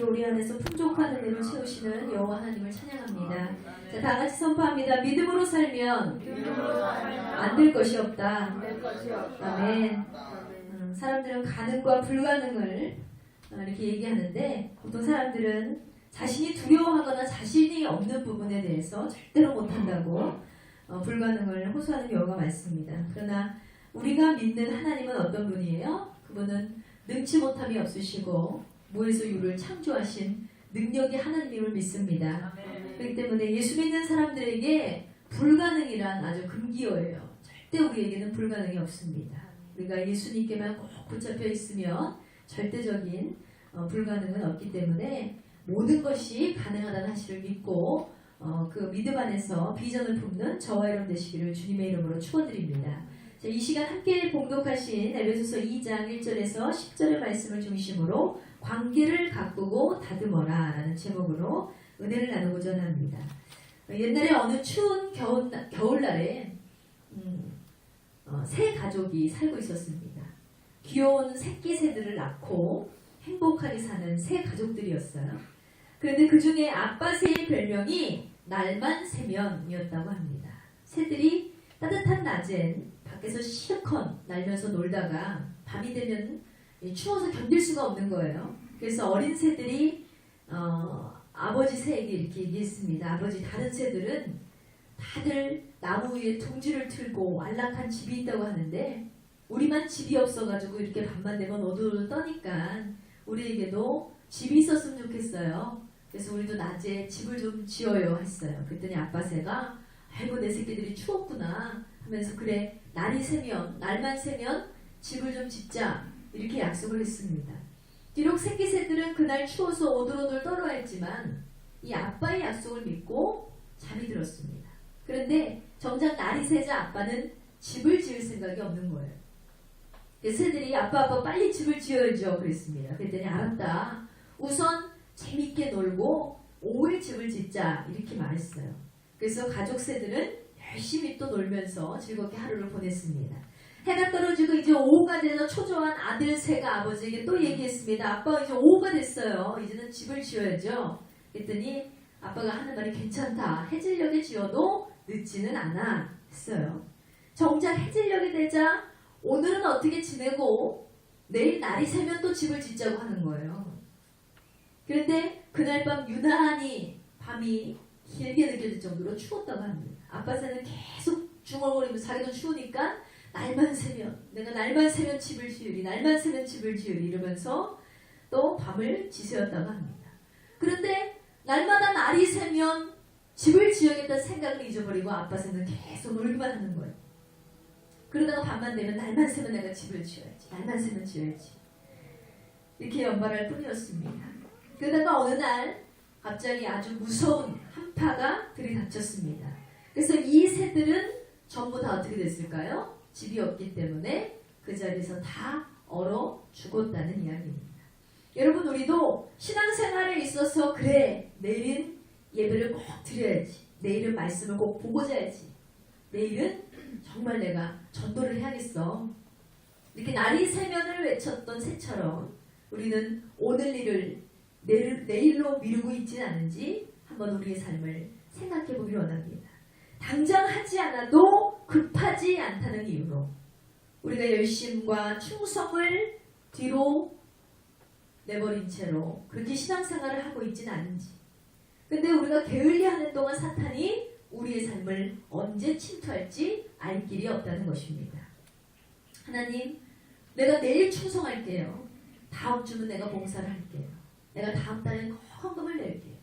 우리 안에서 풍족한 은혜를 채우시는 여호와 하나님을 찬양합니다. 자, 다 같이 선포합니다. 믿음으로 살면 안 될 것이 없다. 아멘. 사람들은 가능과 불가능을 이렇게 얘기하는데, 보통 사람들은 자신이 두려워하거나 자신이 없는 부분에 대해서 절대로 못한다고 불가능을 호소하는 경우가 많습니다. 그러나 우리가 믿는 하나님은 어떤 분이에요? 그분은 능치 못함이 없으시고 무에서 유를 창조하신 능력이 하나님임을 믿습니다. 그렇기 때문에 예수 믿는 사람들에게 불가능이란 아주 금기어예요. 절대 우리에게는 불가능이 없습니다. 우리가 예수님께만 꼭 붙잡혀 있으면 절대적인 불가능은 없기 때문에 모든 것이 가능하다는 사실을 믿고 그 믿음 안에서 비전을 품는 저와 여러분 되시기를 주님의 이름으로 축원드립니다. 자, 이 시간 함께 봉독하신 에베소서 2장 1절에서 10절의 말씀을 중심으로 관계를 가꾸고 다듬어라 라는 제목으로 은혜를 나누고자 합니다. 옛날에 어느 추운 겨울날에 새 가족이 살고 있었습니다. 귀여운 새끼 새들을 낳고 행복하게 사는 새 가족들이었어요. 그런데 그 중에 아빠 새의 별명이 날만 새면이었다고 합니다. 새들이 따뜻한 낮엔 밖에서 실컷 날면서 놀다가 밤이 되면 추워서 견딜 수가 없는 거예요. 그래서 어린 새들이 아버지 새에게 이렇게 얘기했습니다. 아버지, 다른 새들은 다들 나무 위에 둥지를 틀고 안락한 집이 있다고 하는데 우리만 집이 없어가지고 이렇게 밤만 되면 오돌오돌 떠니까 우리에게도 집이 있었으면 좋겠어요. 그래서 우리도 낮에 집을 좀 지어요 했어요. 그랬더니 아빠 새가 아이고 내 새끼들이 추웠구나 하면서 그래 날만 새면 집을 좀 짓자 이렇게 약속을 했습니다. 비록 새끼 새들은 그날 추워서 오돌오돌 떨어야 했지만 이 아빠의 약속을 믿고 잠이 들었습니다. 그런데 정작 날이 새자 아빠는 집을 지을 생각이 없는 거예요. 새들이 아빠 빨리 집을 지어야죠 그랬습니다. 그랬더니 알았다. 우선 재밌게 놀고 오후에 집을 짓자 이렇게 말했어요. 그래서 가족 새들은 열심히 또 놀면서 즐겁게 하루를 보냈습니다. 해가 떨어지고 이제 오후가 돼서 초조한 아들 새가 아버지에게 또 얘기했습니다. 아빠 이제 오후가 됐어요. 이제는 집을 지어야죠. 그랬더니 아빠가 하는 말이 괜찮다. 해질녘에 지어도 늦지는 않아 했어요. 정작 해질녘이 되자 오늘은 어떻게 지내고 내일 날이 새면 또 집을 짓자고 하는 거예요. 그런데 그날 밤 유난히 밤이 길게 느껴질 정도로 추웠다고 합니다. 아빠 새는 계속 중얼거리면서 자기도 추우니까 날만 새면 내가 날만 새면 집을 지으리 날만 새면 집을 지으리 이러면서 또 밤을 지새웠다고 합니다. 그런데 날마다 날이 새면 집을 지어야겠다는 생각을 잊어버리고 아빠 새는 계속 놀기만 하는 거예요. 그러다가 밤만 되면 날만 새면 내가 집을 지어야지 날만 새면 지어야지 이렇게 연발할 뿐이었습니다. 그러다가 어느 날 갑자기 아주 무서운 한파가 들이닥쳤습니다. 그래서 이 새들은 전부 다 어떻게 됐을까요? 집이 없기 때문에 그 자리에서 다 얼어 죽었다는 이야기입니다. 여러분, 우리도 신앙생활에 있어서 그래 내일은 예배를 꼭 드려야지 내일은 말씀을 꼭 보고 자야지 내일은 정말 내가 전도를 해야겠어 이렇게 날이 새면을 외쳤던 새처럼 우리는 오늘 일을 내일로 미루고 있지는 않은지 한번 우리의 삶을 생각해 보길 원합니다. 당장 하지 않아도 급하지 않다는 이유로 우리가 열심과 충성을 뒤로 내버린 채로 그렇게 신앙생활을 하고 있지는 않은지 근데 우리가 게을리하는 동안 사탄이 우리의 삶을 언제 침투할지 알 길이 없다는 것입니다. 하나님, 내가 내일 충성할게요. 다음 주는 내가 봉사를 할게요. 내가 다음 달엔 헌금을 낼게요.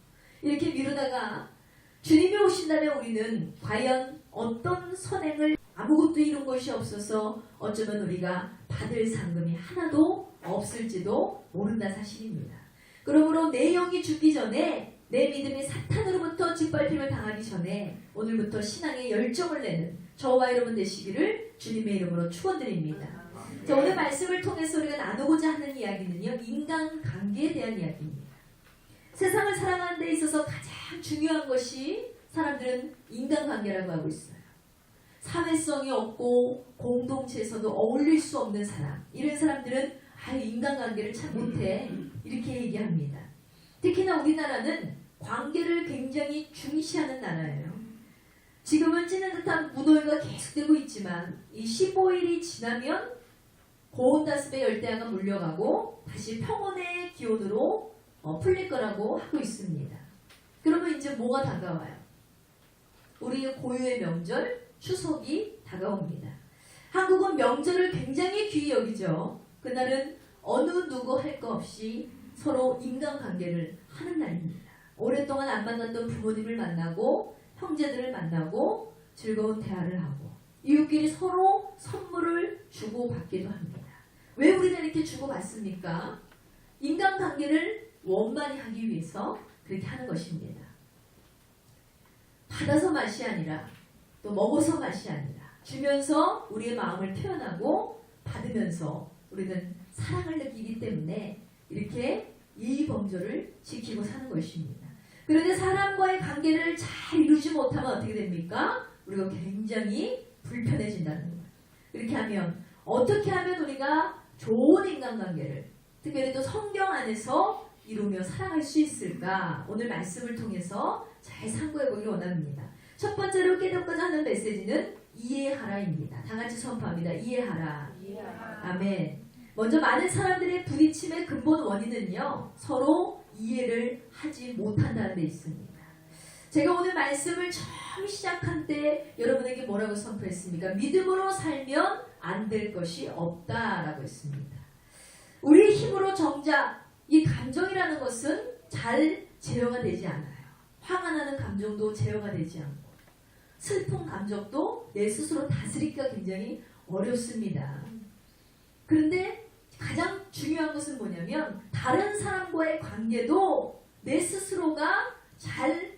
이렇게 미루다가 주님이 오신다면 우리는 과연 어떤 선행을 아무것도 이룬 것이 없어서 어쩌면 우리가 받을 상금이 하나도 없을지도 모른다는 사실입니다. 그러므로 내 영이 죽기 전에 내 믿음이 사탄으로부터 짓밟힘을 당하기 전에 오늘부터 신앙에 열정을 내는 저와 여러분 되시기를 주님의 이름으로 축원드립니다. 자, 오늘 말씀을 통해서 우리가 나누고자 하는 이야기는요, 인간관계에 대한 이야기입니다. 세상을 살아가는 데 있어서 가장 중요한 것이 사람들은 인간관계라고 하고 있어요. 사회성이 없고 공동체에서도 어울릴 수 없는 사람, 이런 사람들은 인간관계를 참 못해 이렇게 얘기합니다. 특히나 우리나라는 관계를 굉장히 중시하는 나라예요. 지금은 찌는 듯한 무더위가 계속되고 있지만 이 15일이 지나면 고온다습의 열대야가 몰려가고 다시 평온의 기온으로 풀릴 거라고 하고 있습니다. 그러면 이제 뭐가 다가와요? 우리의 고유의 명절 추석이 다가옵니다. 한국은 명절을 굉장히 귀히 여기죠. 그날은 어느 누구 할 거 없이 서로 인간관계를 하는 날입니다. 오랫동안 안 만났던 부모님을 만나고 형제들을 만나고 즐거운 대화를 하고 이웃끼리 서로 선물을 주고받기도 합니다. 왜 우리는 이렇게 주고받습니까? 인간관계를 원만히 하기 위해서 그렇게 하는 것입니다. 받아서 맛이 아니라 또 먹어서 맛이 아니라 주면서 우리의 마음을 표현하고 받으면서 우리는 사랑을 느끼기 때문에 이렇게 이 범절을 지키고 사는 것입니다. 그런데 사람과의 관계를 잘 이루지 못하면 어떻게 됩니까? 우리가 굉장히 불편해진다는 거예요. 이렇게 하면 어떻게 하면 우리가 좋은 인간관계를 특별히 또 성경 안에서 이루며 살아갈 수 있을까? 오늘 말씀을 통해서 잘 상고해 보기를 원합니다. 첫 번째로 깨닫고자 하는 메시지는 이해하라입니다. 다 같이 선포합니다. 이해하라. 아멘. 먼저 많은 사람들의 부딪힘의 근본 원인은요, 서로 이해를 하지 못한다는 데 있습니다. 제가 오늘 말씀을 처음 시작한 때 여러분에게 뭐라고 선포했습니까? 믿음으로 살면 안 될 것이 없다라고 했습니다. 우리 힘으로 정작 이 감정이라는 것은 잘 제어가 되지 않아요. 화가 나는 감정도 제어가 되지 않고 슬픈 감정도 내 스스로 다스리기가 굉장히 어렵습니다. 그런데 가장 중요한 것은 뭐냐면 다른 사람과의 관계도 내 스스로가 잘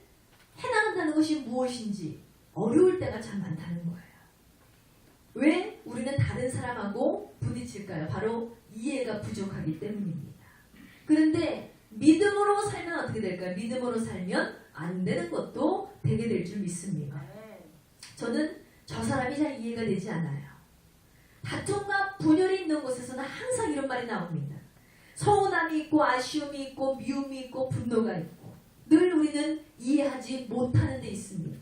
해나간다는 것이 무엇인지 어려울 때가 참 많다는 거예요. 왜 우리는 다른 사람하고 부딪힐까요? 바로 이해가 부족하기 때문입니다. 그런데 믿음으로 살면 어떻게 될까요? 믿음으로 살면 안 되는 것도 되게 될 줄 믿습니다. 저는 저 사람이 잘 이해가 되지 않아요. 다툼과 분열이 있는 곳에서는 항상 이런 말이 나옵니다. 서운함이 있고 아쉬움이 있고 미움이 있고 분노가 있고 늘 우리는 이해하지 못하는 데 있습니다.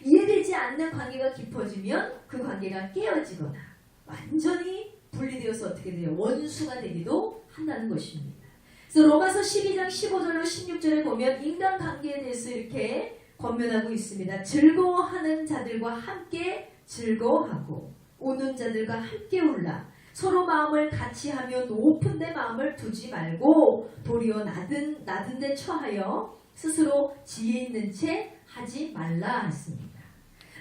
이해되지 않는 관계가 깊어지면 그 관계가 깨어지거나 완전히 분리되어서 어떻게 돼요? 원수가 되기도 한다는 것입니다. 그래서 로마서 12장 15절로 16절에 보면 인간관계에 대해서 이렇게 권면하고 있습니다. 즐거워하는 자들과 함께 즐거워하고 우는 자들과 함께 울라. 서로 마음을 같이 하며 높은 데 마음을 두지 말고 도리어 낮은 데 처하여 스스로 지혜 있는 채 하지 말라 했습니다.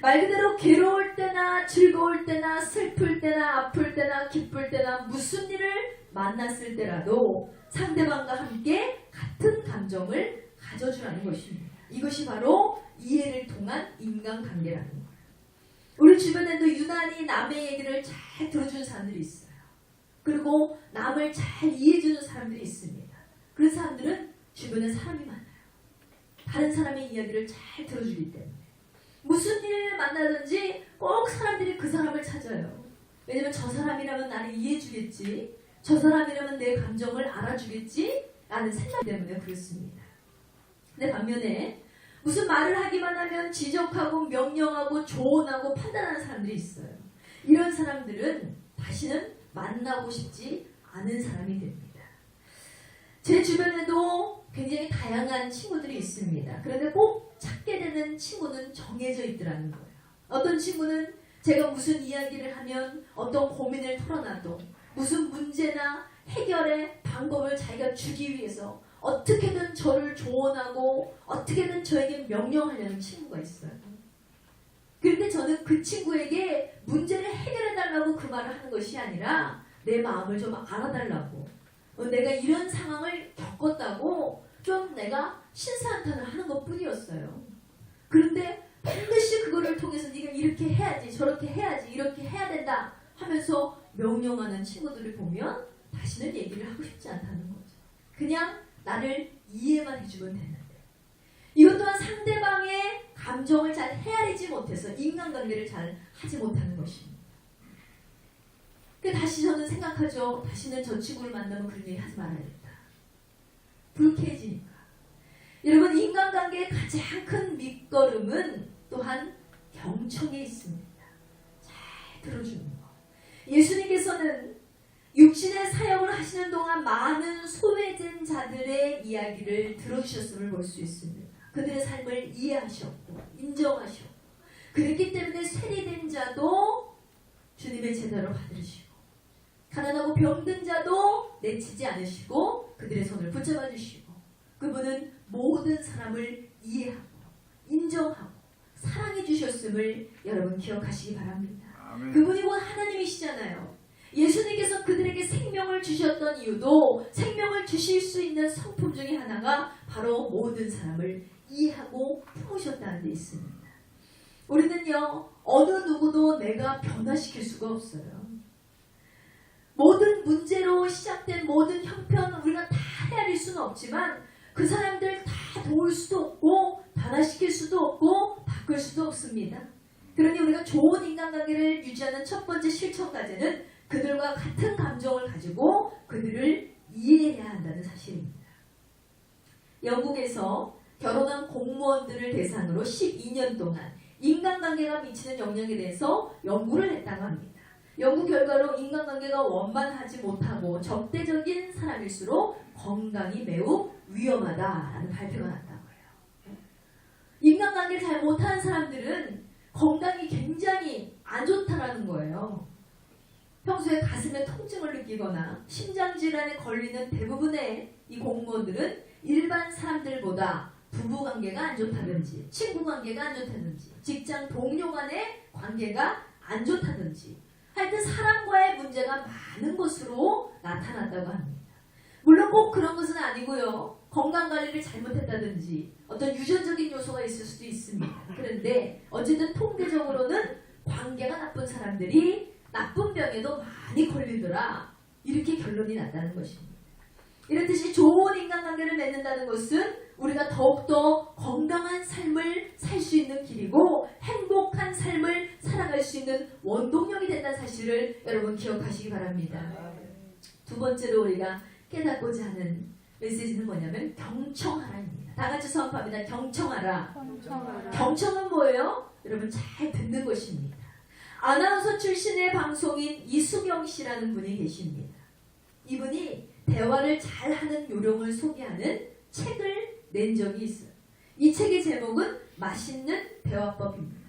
말 그대로 괴로울 때나 즐거울 때나 슬플 때나 아플 때나 기쁠 때나 무슨 일을 만났을 때라도 상대방과 함께 같은 감정을 가져주라는 것입니다. 이것이 바로 이해를 통한 인간관계라는 거예요. 우리 주변에도 유난히 남의 얘기를 잘 들어주는 사람들이 있어요. 그리고 남을 잘 이해해주는 사람들이 있습니다. 그런 사람들은 주변에 사람이 많아요. 다른 사람의 이야기를 잘 들어주기 때문에 무슨 일을 만나든지 꼭 사람들이 그 사람을 찾아요. 왜냐면 저 사람이라면 나를 이해해주겠지, 저 사람이라면 내 감정을 알아주겠지 라는 생각 때문에 그렇습니다. 근데 반면에 무슨 말을 하기만 하면 지적하고 명령하고 조언하고 판단하는 사람들이 있어요. 이런 사람들은 다시는 만나고 싶지 않은 사람이 됩니다. 제 주변에도 굉장히 다양한 친구들이 있습니다. 그런데 꼭 찾게 되는 친구는 정해져 있더라는 거예요. 어떤 친구는 제가 무슨 이야기를 하면 어떤 고민을 털어놔도 무슨 문제나 해결의 방법을 자기가 주기 위해서 어떻게든 저를 조언하고 어떻게든 저에게 명령하려는 친구가 있어요. 그런데 저는 그 친구에게 문제를 해결해달라고 그 말을 하는 것이 아니라 내 마음을 좀 알아달라고, 내가 이런 상황을 겪었다고 좀 내가 신사한탄을 하는 것뿐이었어요. 그런데 반드시 그거를 통해서 네가 이렇게 해야지, 저렇게 해야지, 이렇게 해야 된다 하면서 명령하는 친구들을 보면 다시는 얘기를 하고 싶지 않다는 거죠. 그냥 나를 이해만 해주면 되는데, 이것 또한 상대방의 감정을 잘 헤아리지 못해서 인간관계를 잘 하지 못하는 것입니다. 다시 저는 생각하죠. 다시는 저 친구를 만나면 그런 얘기 하지 말아야겠다. 불쾌해지니까. 인간관계의 가장 큰 밑거름은 또한 경청에 있습니다. 잘 들어주는 거. 예수님께서는 육신의 사역을 하시는 동안 많은 소외된 자들의 이야기를 들어주셨음을 볼 수 있습니다. 그들의 삶을 이해하셨고 인정하셨고, 그렇기 때문에 세리된 자도 주님의 제자로 받으시고, 가난하고 병든 자도 내치지 않으시고 그들의 손을 붙잡아 주시고, 그분은 모든 사람을 이해하고 인정하고 사랑해 주셨음을 여러분 기억하시기 바랍니다. 아멘. 그분이 곧 하나님이시잖아요. 예수님께서 그들에게 생명을 주셨던 이유도 생명을 주실 수 있는 성품 중에 하나가 바로 모든 사람을 이해하고 품으셨다는 데 있습니다. 우리는요, 어느 누구도 내가 변화시킬 수가 없어요. 모든 문제로 시작된 모든 형편 우리가 다 헤아릴 수는 없지만 그 사람들 다 도울 수도 없고 변화시킬 수도 없고 바꿀 수도 없습니다. 그러니 우리가 좋은 인간관계를 유지하는 첫 번째 실천까지는 그들과 같은 감정을 가지고 그들을 이해해야 한다는 사실입니다. 영국에서 결혼한 공무원들을 대상으로 12년 동안 인간관계가 미치는 영향에 대해서 연구를 했다고 합니다. 연구 결과로 인간관계가 원만하지 못하고 적대적인 사람일수록 건강이 매우 위험하다라는 발표가 났다고 해요. 인간관계를 잘 못하는 사람들은 건강이 굉장히 안 좋다라는 거예요. 평소에 가슴에 통증을 느끼거나 심장질환에 걸리는 대부분의 이 공무원들은 일반 사람들보다 부부관계가 안 좋다든지 친구관계가 안 좋다든지 직장 동료 간의 관계가 안 좋다든지 하여튼 사람과의 문제가 많은 것으로 나타났다고 합니다. 물론 꼭 그런 것은 아니고요. 건강관리를 잘못했다든지 어떤 유전적인 요소가 있을 수도 있습니다. 그런데 어쨌든 통계적으로는 관계가 나쁜 사람들이 나쁜 병에도 많이 걸리더라, 이렇게 결론이 났다는 것입니다. 이렇듯이 좋은 인간관계를 맺는다는 것은 우리가 더욱더 건강한 삶을 살 수 있는 길이고 행복한 삶을 살아갈 수 있는 원동력이 된다는 사실을 여러분 기억하시기 바랍니다. 두 번째로 우리가 깨닫고자 하는 메시지는 뭐냐면 경청하라입니다. 다 같이 선포합니다. 경청하라. 경청은 뭐예요? 여러분 잘 듣는 것입니다. 아나운서 출신의 방송인 이수경 씨라는 분이 계십니다. 이분이 대화를 잘하는 요령을 소개하는 책을 낸 적이 있어요. 이 책의 제목은 맛있는 대화법입니다.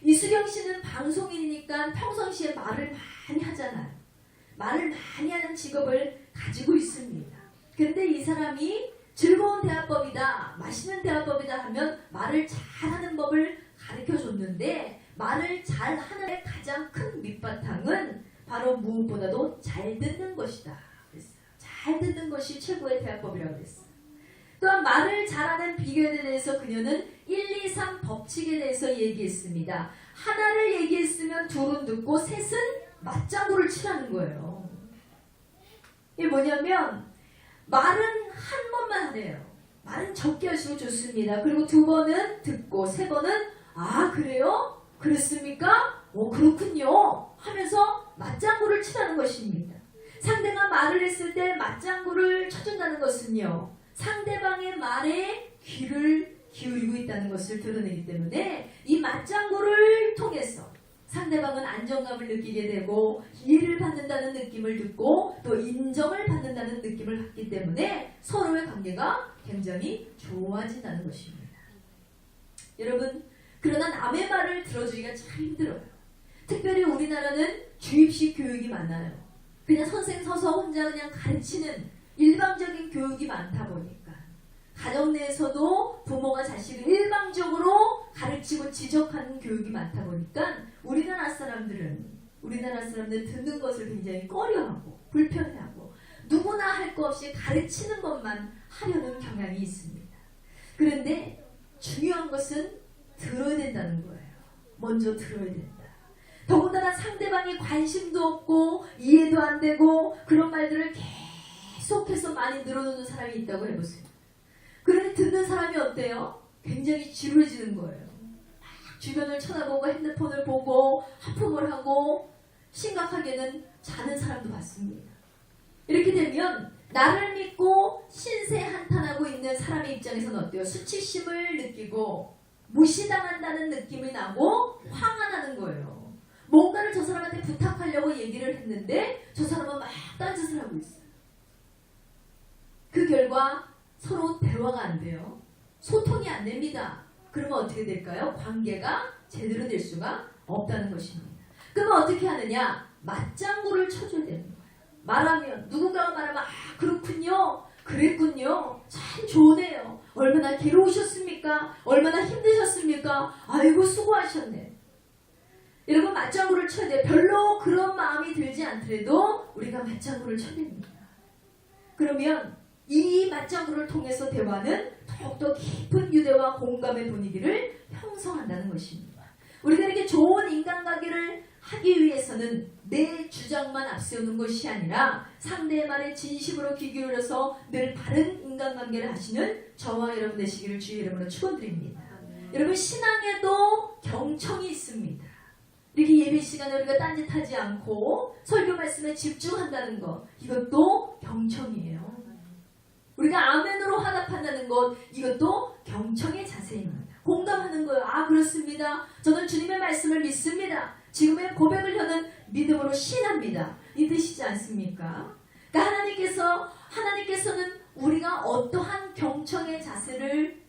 이수경 씨는 방송인이니까 평상시에 말을 많이 하잖아요. 말을 많이 하는 직업을 가지고 있습니다. 그런데 이 사람이 즐거운 대화법이다, 맛있는 대화법이다 하면 말을 잘하는 법을 가르쳐줬는데, 말을 잘하는 가장 큰 밑바탕은 바로 무엇보다도 잘 듣는 것이다 그랬어요. 잘 듣는 것이 최고의 대화법이라고 그랬어요. 또한 말을 잘하는 비결에 대해서 그녀는 1, 2, 3 법칙에 대해서 얘기했습니다. 하나를 얘기했으면 둘은 듣고 셋은 맞장구를 치라는 거예요. 이게 뭐냐면 말은 한 번만 하래요. 말은 적게 하시고 좋습니다. 그리고 두 번은 듣고 세 번은 아 그래요? 그렇습니까? 그렇군요 하면서 맞장구를 치라는 것입니다. 상대가 말을 했을 때 맞장구를 쳐준다는 것은요, 상대방의 말에 귀를 기울이고 있다는 것을 드러내기 때문에 이 맞장구를 통해서 상대방은 안정감을 느끼게 되고 이해를 받는다는 느낌을 듣고 또 인정을 받는다는 느낌을 받기 때문에 서로의 관계가 굉장히 좋아진다는 것입니다. 여러분, 그러나 남의 말을 들어주기가 참 힘들어요. 특별히 우리나라는 주입식 교육이 많아요. 그냥 선생 서서 혼자 그냥 가르치는 일방적인 교육이 많다 보니까 가정 내에서도 부모가 자식을 일방적으로 가르치고 지적하는 교육이 많다 보니까 우리나라 사람들 듣는 것을 굉장히 꺼려하고 불편해하고 누구나 할 거 없이 가르치는 것만 하려는 경향이 있습니다. 그런데 중요한 것은 들어야 된다는 거예요. 먼저 들어야 된다. 더군다나 상대방이 관심도 없고 이해도 안 되고 그런 말들을 계속해서 많이 늘어놓는 사람이 있다고 해보세요. 그러니 듣는 사람이 어때요? 굉장히 지루해지는 거예요. 막 주변을 쳐다보고 핸드폰을 보고 하품을 하고 심각하게는 자는 사람도 봤습니다. 이렇게 되면 나를 믿고 신세 한탄하고 있는 사람의 입장에서는 어때요? 수치심을 느끼고 무시당한다는 느낌이 나고 화가 나는 거예요. 뭔가를 저 사람한테 부탁하려고 얘기를 했는데 저 사람은 막 딴짓을 하고 있어요. 그 결과 서로 대화가 안 돼요. 소통이 안 됩니다. 그러면 어떻게 될까요? 관계가 제대로 될 수가 없다는 것입니다. 그러면 어떻게 하느냐? 맞장구를 쳐줘야 되는 거예요. 말하면 누군가가 말하면 그렇군요. 그랬군요. 참 좋으네요. 얼마나 괴로우셨습니까? 얼마나 힘드셨습니까? 아이고 수고하셨네. 여러분 맞장구를 쳐야 돼요. 별로 그런 마음이 들지 않더라도 우리가 맞장구를 쳐야 됩니다. 그러면 이 맞장구를 통해서 대화는 더욱더 깊은 유대와 공감의 분위기를 형성한다는 것입니다. 우리가 이렇게 좋은 인간관계를 하기 위해서는 내 주장만 앞세우는 것이 아니라 상대의 말에 진심으로 귀 기울여서 늘 바른 인간관계를 하시는 저와 여러분 되시기를 주의 이름으로 축원드립니다. 여러분 신앙에도 경청이 있습니다. 이렇게 예배 시간에 우리가 딴짓하지 않고 설교 말씀에 집중한다는 것, 이것도 경청이에요. 우리가 아멘으로 화답한다는 것, 이것도 경청의 자세입니다. 공감하는 거예요. 그렇습니다. 저는 주님의 말씀을 믿습니다. 지금의 고백을 저는 믿음으로 신합니다. 이 뜻이지 않습니까? 그러니까 하나님께서는 우리가 어떠한 경청의 자세를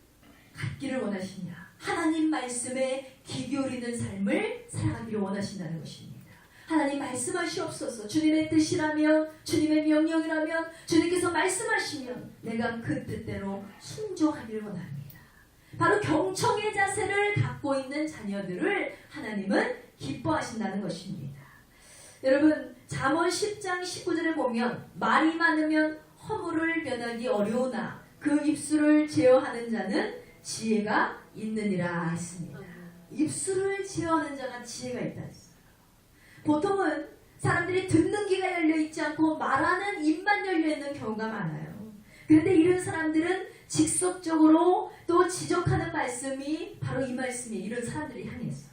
갖기를 원하시냐? 하나님 말씀에 귀 기울이는 삶을 살아가기를 원하신다는 것입니다. 하나님 말씀하시옵소서. 주님의 뜻이라면, 주님의 명령이라면, 주님께서 말씀하시면 내가 그 뜻대로 순종하기를 원합니다. 바로 경청의 자세를 갖고 있는 자녀들을 하나님은 기뻐하신다는 것입니다. 여러분 잠언 10장 19절에 보면 말이 많으면 허물을 면하기 어려우나 그 입술을 제어하는 자는 지혜가 있느니라 했습니다. 입술을 제어하는 자가 지혜가 있다 했어요. 보통은 사람들이 듣는 귀가 열려있지 않고 말하는 입만 열려있는 경우가 많아요. 그런데 이런 사람들은 직접적으로 또 지적하는 말씀이 바로 이 말씀이에요. 이런 사람들을 향해서.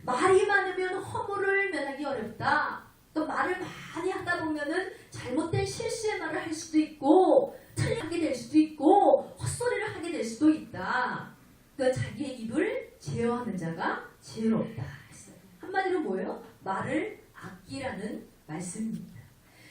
말이 많으면 허물을 면하기 어렵다. 또 말을 많이 하다 보면은 잘못된 실수의 말을 할 수도 있고 틀리게 될 수도 있고 헛소리를 하게 될 수도 있다. 그러니까 자기의 입을 제어하는 자가 지혜롭다 했어요. 한마디로 뭐예요? 말을 아끼라는 말씀입니다.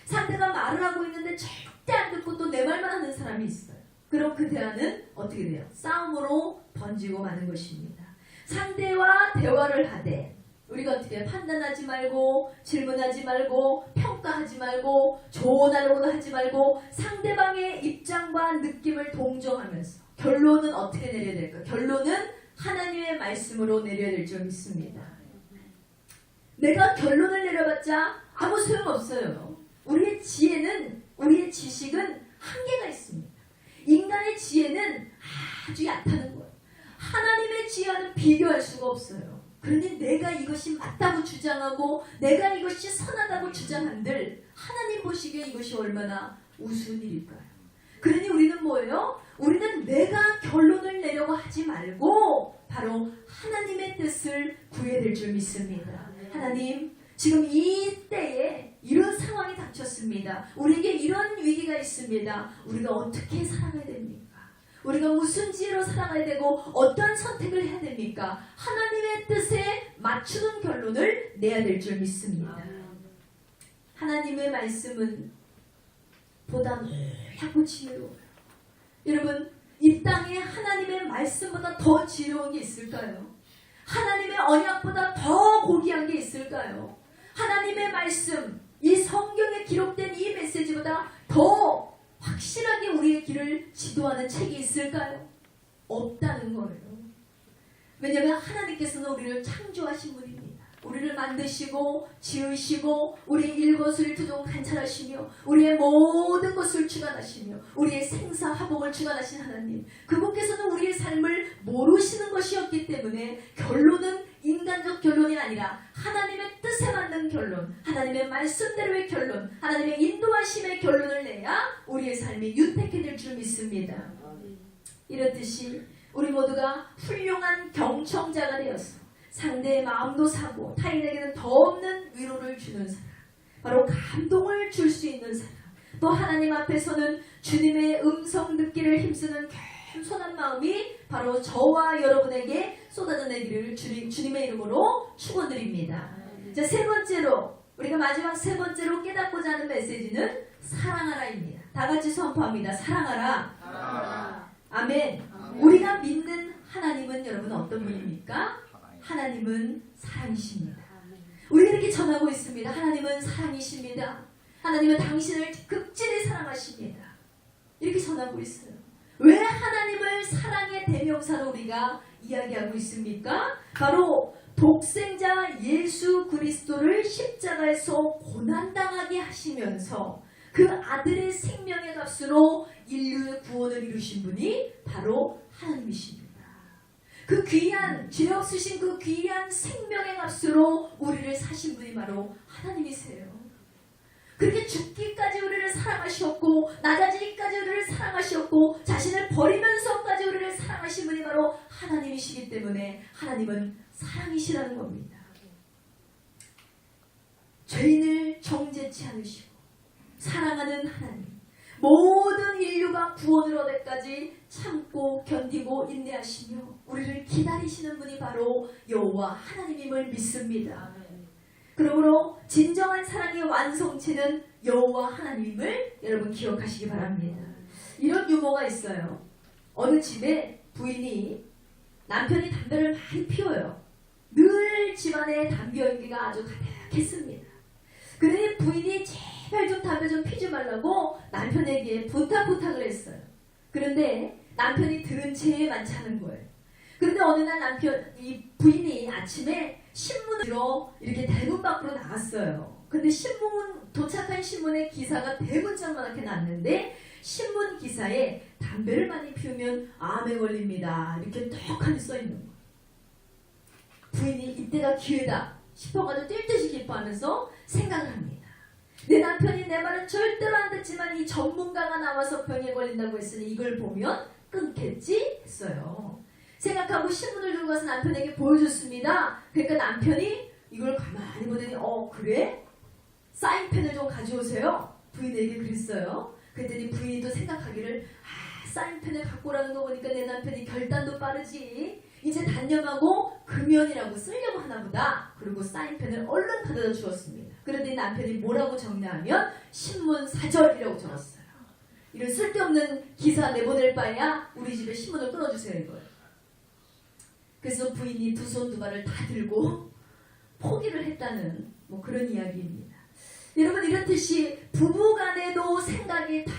상대가 말을 하고 있는데 절대 안 듣고 또 내 말만 하는 사람이 있어요. 그럼 그 대화는 어떻게 돼요? 싸움으로 번지고 마는 것입니다. 상대와 대화를 하되 우리가 어떻게 해요? 판단하지 말고 질문하지 말고 평가하지 말고 조언하려고도 하지 말고 상대방의 입장과 느낌을 동정하면서 결론은 어떻게 내려야 될까요? 결론은 하나님의 말씀으로 내려야 될 줄 믿습니다. 내가 결론을 내려봤자 아무 소용없어요. 우리의 지혜는, 우리의 지식은 한계가 있습니다. 인간의 지혜는 아주 얕다는 거예요. 하나님의 지혜와는 비교할 수가 없어요. 그러니 내가 이것이 맞다고 주장하고 내가 이것이 선하다고 주장한들 하나님 보시기에 이것이 얼마나 우스운 일일까요? 그러니 우리는 뭐예요? 우리는 내가 결론을 내려고 하지 말고 바로 하나님의 뜻을 구해야 될 줄 믿습니다. 하나님, 지금 이 때에 이런 상황이 닥쳤습니다. 우리에게 이런 위기가 있습니다. 우리가 어떻게 살아가야 됩니까? 우리가 무슨 지혜로 살아가야 되고 어떤 선택을 해야 됩니까? 하나님의 뜻에 맞추는 결론을 내야 될 줄 믿습니다. 하나님의 말씀은 보다 놀랍고 지혜로워요. 여러분, 이 땅에 하나님의 말씀보다 더 지혜로운 게 있을까요? 하나님의 언약보다 더 고귀한 게 있을까요? 하나님의 말씀, 이 성경에 기록된 이 메시지보다 더 확실하게 우리의 길을 지도하는 책이 있을까요? 없다는 거예요. 왜냐하면 하나님께서는 우리를 창조하신 분입니다. 우리를 만드시고 지으시고 우리의 일거수일투족 관찰하시며 우리의 모든 것을 주관하시며 우리의 생사화복을 주관하신 하나님, 그분께서는 우리의 삶을 모르시는 것이었기 때문에 결론은 인간적 결론이 아니라 하나님의 뜻에 맞는 결론, 하나님의 말씀대로의 결론, 하나님의 인도하심의 결론을 내야 우리의 삶이 윤택해질 줄 믿습니다. 이렇듯이 우리 모두가 훌륭한 경청자가 되어서 상대의 마음도 사고 타인에게는 더 없는 위로를 주는 사람, 바로 감동을 줄 수 있는 사람, 또 또 하나님 앞에서는 주님의 음성 듣기를 힘쓰는 겸손한 마음이 바로 저와 여러분에게 쏟아져 내기를 주님의 이름으로 축원드립니다. 자, 세 번째로, 우리가 마지막 세 번째로 깨닫고자 하는 메시지는 사랑하라입니다. 다 같이 선포합니다. 사랑하라. 사랑하라. 아멘. 우리가 믿는 하나님은 여러분 어떤 분입니까? 하나님은 사랑이십니다. 우리가 이렇게 전하고 있습니다. 하나님은 사랑이십니다. 하나님은 당신을 극진히 사랑하십니다. 이렇게 전하고 있어요. 왜 하나님을 사랑의 대명사로 우리가 이야기하고 있습니까? 바로 독생자 예수 그리스도를 십자가에서 고난당하게 하시면서 그 아들의 생명의 값으로 인류의 구원을 이루신 분이 바로 하나님이십니다. 그 귀한, 죄 없으신 그 귀한 생명의 값으로 우리를 사신 분이 바로 하나님이세요. 그렇게 죽기까지 우리를 사랑하셨고, 낮아지기까지 우리를 사랑하셨고, 자신을 버리면서까지 우리를 사랑하신 분이 바로 하나님이시기 때문에 하나님은 사랑이시라는 겁니다. 죄인을 정죄치 않으시고 사랑하는 하나님, 모든 인류가 구원을 얻을까지 참고 견디고 인내하시며 우리를 기다리시는 분이 바로 여호와 하나님임을 믿습니다. 그러므로 진정한 사랑의 완성체는 여호와 하나님임을 여러분 기억하시기 바랍니다. 이런 유머가 있어요. 어느 집에 부인이 남편이 담배를 많이 피워요. 늘 집안에 담배 연기가 아주 가득했습니다. 그러니 부인이 제발 좀 담배 좀 피지 말라고 남편에게 부탁을 했어요. 그런데 남편이 들은 채 많자는 거예요. 그런데 어느 날 이 부인이 아침에 신문을 들어 이렇게 대문 밖으로 나갔어요. 근데 도착한 신문의 기사가 대문짝만하게 났는데 신문 기사에 담배를 많이 피우면 암에 걸립니다. 이렇게 떡하니 써있는 거예요. 부인이 이때가 기회다 싶어가지고 뛸 듯이 기뻐하면서 생각을 합니다. 내 남편이 내 말은 절대로 안 듣지만 이 전문가가 나와서 병에 걸린다고 했으니 이걸 보면 끊겠지 했어요. 생각하고 신문을 들고 가서 남편에게 보여줬습니다. 그러니까 남편이 이걸 가만히 보더니 그래? 사인펜을 좀 가져오세요. 부인에게 그랬어요. 그랬더니 부인이 또 생각하기를 사인펜을 갖고 오라는 거 보니까 내 남편이 결단도 빠르지. 이제 단념하고 금연이라고 쓰려고 하나 보다. 그리고 사인펜을 얼른 가져다 주었습니다. 그런데 남편이 뭐라고 적냐하면 신문 사절이라고 적었어요. 이런 쓸데없는 기사 내보낼 바에야 우리 집에 신문을 끊어주세요 이거예요. 그래서 부인이 두 손 두 발을 다 들고 포기를 했다는 그런 이야기입니다. 여러분 이렇듯이 부부간에도 생각이 다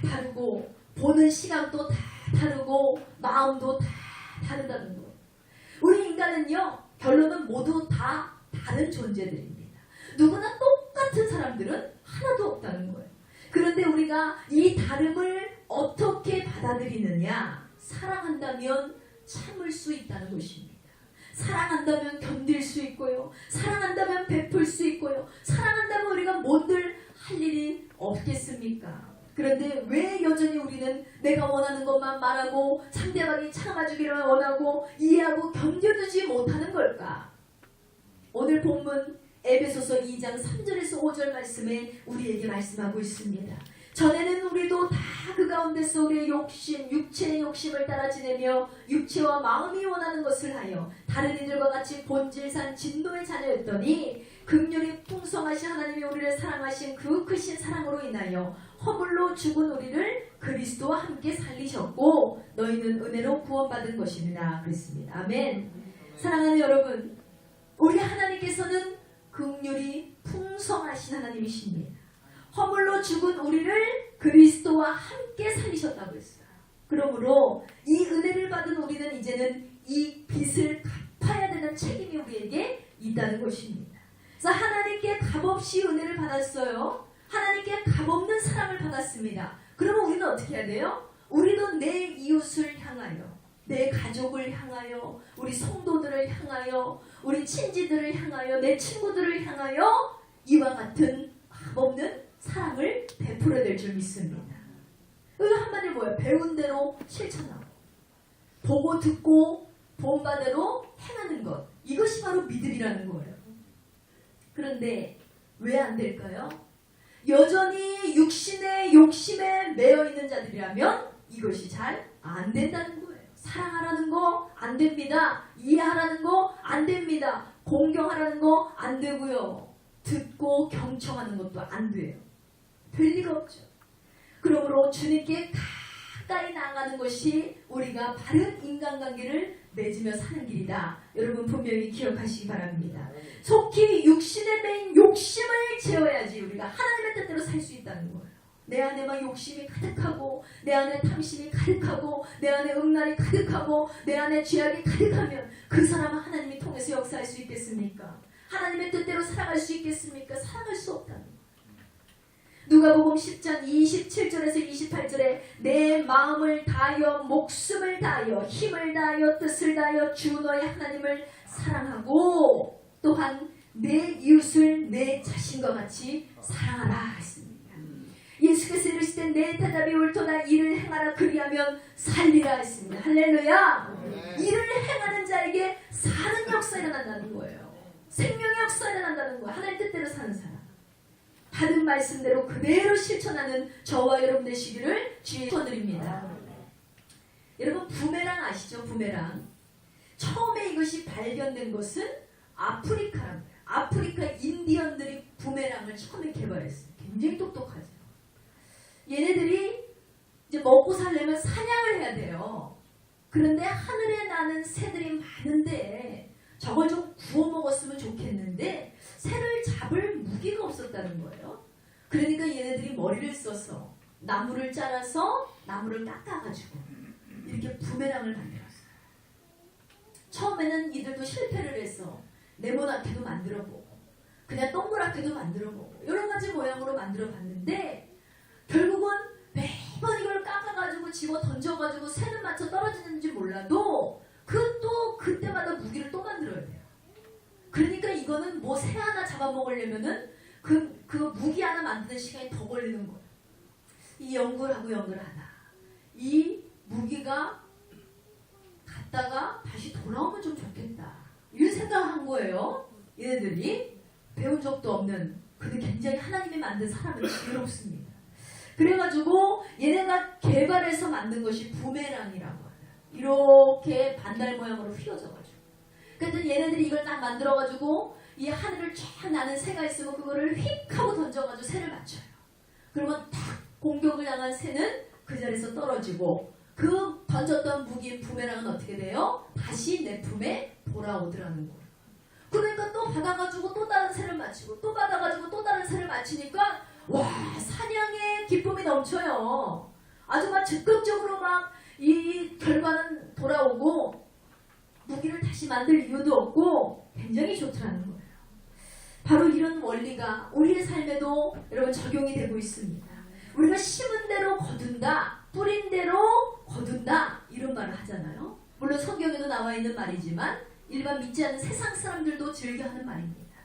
다르고 보는 시각도 다 다르고 마음도 다 다르다는 거예요. 우리 인간은요 결론은 모두 다 다른 존재들입니다. 누구나 똑같은 사람들은 하나도 없다는 거예요. 그런데 우리가 이 다름을 어떻게 받아들이느냐? 사랑한다면 참을 수 있다는 것입니다. 사랑한다면 견딜 수 있고요. 사랑한다면 베풀 수 있고요. 사랑한다면 우리가 뭔들 할 일이 없겠습니까? 그런데 왜 여전히 우리는 내가 원하는 것만 말하고 상대방이 참아주기를 원하고 이해하고 견뎌주지 못하는 걸까? 오늘 본문 에베소서 2장 3절에서 5절 말씀에 우리에게 말씀하고 있습니다. 전에는 우리도 다 그 가운데서 우리의 욕심, 육체의 욕심을 따라 지내며 육체와 마음이 원하는 것을 하여 다른 이들과 같이 본질상 진노의 자녀였더니 긍휼이 풍성하신 하나님이 우리를 사랑하신 그 크신 사랑으로 인하여 허물로 죽은 우리를 그리스도와 함께 살리셨고 너희는 은혜로 구원받은 것입니다. 그랬습니다. 아멘. 사랑하는 여러분, 우리 하나님께서는 긍휼이 풍성하신 하나님이십니다. 허물로 죽은 우리를 그리스도와 함께 살리셨다고 했어요. 그러므로 이 은혜를 받은 우리는 이제는 이 빚을 갚아야 되는 책임이 우리에게 있다는 것입니다. 그래서 하나님께 값없이 은혜를 받았어요. 하나님께 값없는 사랑을 받았습니다. 그러면 우리는 어떻게 해야 돼요? 우리도 내 이웃을 향하여, 내 가족을 향하여, 우리 성도들을 향하여, 우리 친지들을 향하여, 내 친구들을 향하여 이와 같은 값없는 사랑을 베풀어야 될 줄 믿습니다. 이거 한마디로 뭐예요? 배운 대로 실천하고 보고 듣고 본 바대로 행하는 것, 이것이 바로 믿음이라는 거예요. 그런데 왜 안 될까요? 여전히 육신의 욕심에 매여 있는 자들이라면 이것이 잘 안 된다는 거예요. 사랑하라는 거 안 됩니다. 이해하라는 거 안 됩니다. 공경하라는 거 안 되고요. 듣고 경청하는 것도 안 돼요. 될 리가 없죠. 그러므로 주님께 가까이 나아가는 것이 우리가 바른 인간관계를 맺으며 사는 길이다. 여러분 분명히 기억하시기 바랍니다. 속히 육신에 매인 욕심을 채워야지 우리가 하나님의 뜻대로 살 수 있다는 거예요. 내 안에 막 욕심이 가득하고 내 안에 탐심이 가득하고 내 안에 음란이 가득하고 내 안에 죄악이 가득하면 그 사람은 하나님이 통해서 역사할 수 있겠습니까? 하나님의 뜻대로 살아갈 수 있겠습니까? 살아갈 수 없다는 거예요. 누가복음 10장 27절에서 28절에 내 마음을 다하여 목숨을 다하여 힘을 다하여 뜻을 다하여 주 너의 하나님을 사랑하고 또한 내 이웃을 내 자신과 같이 사랑하라 했습니다. 예수께서 이르시되 내 대답이 옳도다 이를 행하라 그리하면 살리라 했습니다. 할렐루야. 이를 행하는 자에게 사는 역사가 일어난다는 거예요. 생명의 역사가 일어난다는 거예요. 하나님 뜻대로 사는 사람. 받은 말씀대로 그대로 실천하는 저와 여러분 되시기를 주의 축원드립니다. 여러분 부메랑 아시죠? 부메랑. 처음에 이것이 발견된 것은 아프리카랍니다. 아프리카 인디언들이 부메랑을 처음에 개발했어요. 굉장히 똑똑하죠. 얘네들이 이제 먹고 살려면 사냥을 해야 돼요. 그런데 하늘에 나는 새들이 많은데 저걸 좀 구워 먹었으면 좋겠는데 새를 잡을 무기가 없었다는 거예요. 그러니까 얘네들이 머리를 써서 나무를 잘라서 나무를 깎아가지고 이렇게 부메랑을 만들었어요. 처음에는 이들도 실패를 해서 네모나게도 만들어보고 그냥 동그랗게도 만들어보고 여러 가지 모양으로 만들어봤는데 결국은 매번 이걸 깎아가지고 집어 던져가지고 새는 맞춰 떨어지는지 몰라도 그때마다 무기를 또 만들어야 돼요. 그러니까 이거는 뭐 새 하나 잡아먹으려면은 그 무기 하나 만드는 시간이 더 걸리는 거예요. 이 연구를 하다. 이 무기가 갔다가 다시 돌아오면 좀 좋겠다. 이런 생각을 한 거예요. 얘네들이 배운 적도 없는 근데 굉장히 하나님이 만든 사람은 지혜롭습니다. 그래가지고 얘네가 개발해서 만든 것이 부메랑이라고 해요. 이렇게 반달 모양으로 휘어져가지고. 그랬더니 얘네들이 이걸 딱 만들어가지고 이 하늘을 쫙 나는 새가 있으면 그거를 휙 하고 던져가지고 새를 맞춰요. 그러면 딱 공격을 당한 새는 그 자리에서 떨어지고 그 던졌던 무기인 부메랑은 어떻게 돼요? 다시 내 품에 돌아오더라는 거예요. 그러니까 또 받아가지고 또 다른 새를 맞추고 또 받아가지고 또 다른 새를 맞추니까 와 사냥의 기쁨이 넘쳐요. 아주 막 적극적으로 막 이 결과는 돌아오고 무기를 다시 만들 이유도 없고 굉장히 좋더라는 거예요. 바로 이런 원리가 우리의 삶에도 여러분 적용이 되고 있습니다. 우리가 심은 대로 거둔다, 뿌린 대로 거둔다 이런 말을 하잖아요. 물론 성경에도 나와 있는 말이지만 일반 믿지 않는 세상 사람들도 즐겨하는 말입니다.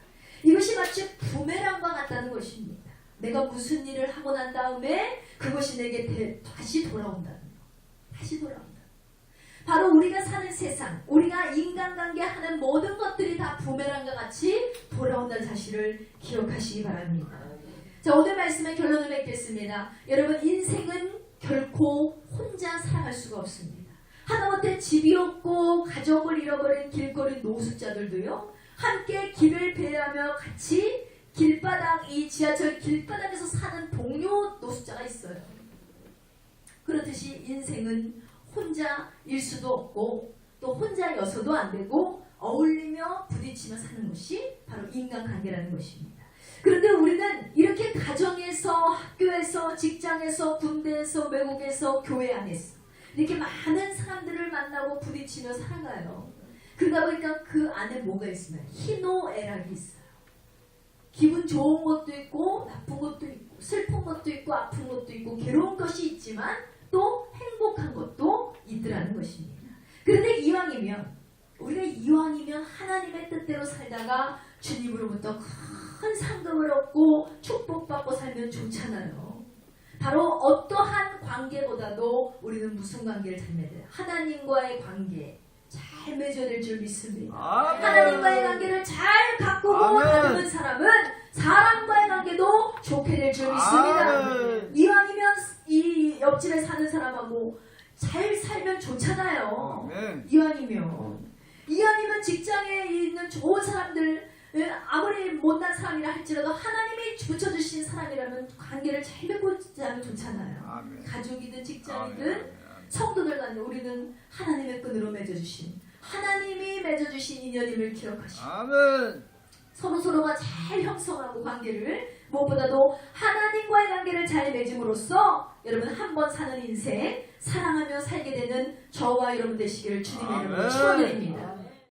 이것이 마치 부메랑과 같다는 것입니다. 내가 무슨 일을 하고 난 다음에 그것이 내게 다시 돌아온다는 거. 다시 돌아온다. 바로 우리가 사는 세상, 우리가 인간관계 하는 모든 것들이 다 부메랑과 같이 돌아온다는 사실을 기억하시기 바랍니다. 자, 오늘 말씀의 결론을 맺겠습니다. 여러분 인생은 결코 혼자 살아갈 수가 없습니다. 하다못해 집이 없고 가족을 잃어버린 길거리 노숙자들도요. 함께 길을 배회하며 같이 길바닥, 이 지하철 길바닥에서 사는 동료 노숙자가 있어요. 그렇듯이 인생은 혼자일 수도 없고 또 혼자여서도 안 되고 어울리며 부딪히며 사는 것이 바로 인간관계라는 것입니다. 그런데 우리는 이렇게 가정에서, 학교에서, 직장에서, 군대에서, 외국에서, 교회 안에서 이렇게 많은 사람들을 만나고 부딪히며 살아가요. 그러다 보니까 그 안에 뭐가 있으면 희노애락이 있어요. 기분 좋은 것도 있고 나쁜 것도 있고 슬픈 것도 있고 아픈 것도 있고 괴로운 것이 있지만 또 행복한 것도 있더라는 것입니다. 그런데 이왕이면 하나님의 뜻대로 살다가 주님으로부터 큰 상급을 얻고 축복받고 살면 좋잖아요. 바로 어떠한 관계보다도 우리는 무슨 관계를 닮아야 돼요? 하나님과의 관계 잘 맺어야 될 줄 믿습니다. 하나님과의 관계를 잘 가꾸고 다루는 사람은 사람과의 관계도 좋게 될 줄 믿습니다. 아멘. 이왕이면 이 옆집에 사는 사람하고 잘 살면 좋잖아요. 아멘. 이왕이면 직장에 있는 좋은 사람들, 아무리 못난 사람이라 할지라도 하나님이 붙여주신 사람이라면 관계를 잘 맺고 자면 좋잖아요. 아멘. 가족이든 직장이든 아멘. 성도들 간에 우리는 하나님의 끈으로 맺어주신, 하나님이 맺어주신 인연임을 기억하시고 아멘. 서로가 잘 형성하고 관계를, 무엇보다도 하나님과의 관계를 잘 맺음으로써 여러분 한 번 사는 인생 사랑하며 살게 되는 저와 여러분 되시기를 주님의 이름으로 아멘. 축원드립니다.